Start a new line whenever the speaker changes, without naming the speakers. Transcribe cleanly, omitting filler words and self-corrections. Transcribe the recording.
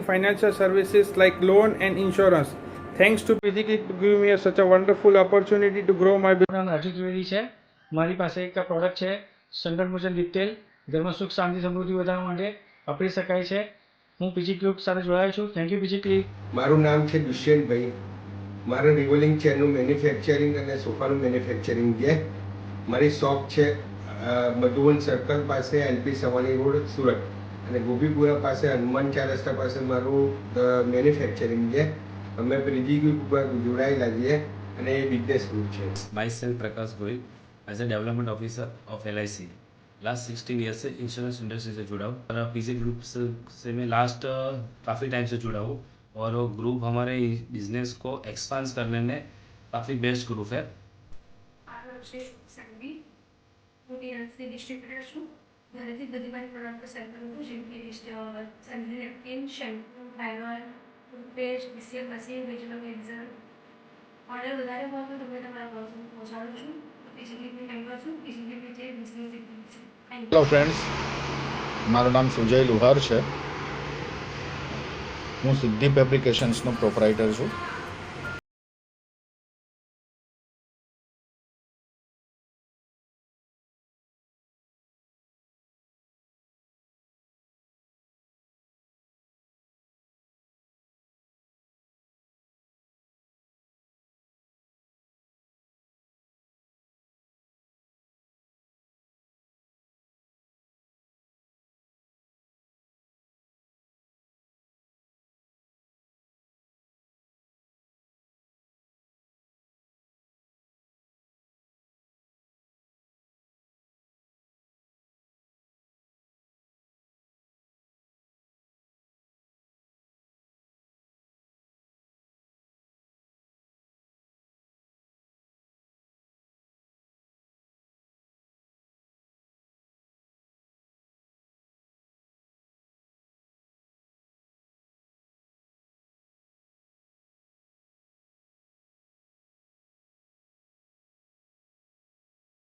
financial services like loan and insurance. Thanks to Physically to give me such a wonderful opportunity to grow my business.
નામ રાજુ ત્રિવેદી છે. મારી પાસે એક product છે સંગઠન મોચન ડીપ તેલ. ઘરમાં સુખ શાંતિ સમૃદ્ધિ વધારવા માટે વાપરી શકાય છે. હું પીજી ક્યુબ સાથે જોડાયો છું. Thank you PG click.
મારું નામ છે દુષ્યંતભાઈ. મારે રિવોલ્વિંગ ચેરનું મેન્યુફેક્ચરિંગ અને સોફાનું મેન્યુફેક્ચરિંગ છે. મારી શોપ છે મધુવન સર્કલ પાસે એલપી સવાણી રોડ સુરત અને ગોપીપુરા પાસે હનુમાન ચાર રસ્તા પાસે મારું મેન્યુફેક્ચરિંગ છે. અમે પીજી ક્યુબ ઉપર જોડાયેલા છીએ અને એ બિઝનેસ ગ્રુપ છે.
Myself Prakash Goyal as a development officer of LIC. Last 16 year से इंश्योरेंस इंडस्ट्री से जुड़ा हूँ और पीजी ग्रुप से मैं लास्ट काफ़ी टाइम से जुड़ा हूँ और वो ग्रुप हमारे बिजनेस को एक्सपांड करने में काफ़ी बेस्ट ग्रुप है.
डिस्ट्रीब्यूटर છું ઘરેથી બધી મારી પ્રોડક્ટ સેલ કરું છું જેમ કે sanitary napkin shampoo diaper toothpaste BCL machine vegetable cleanser order વધારે હોય તો તમે તમારા ઘર સુધી પહોંચાડું છું પીજીબી મેમ્બર છું પીજીબી જે બિઝનેસ છે.
હેલો ફ્રેન્ડ્સ, મારું નામ સુજય લુહાર છે. હું સિદ્ધિ ફેબ્રિકેશન્સનો પ્રોપરાઇટર છું.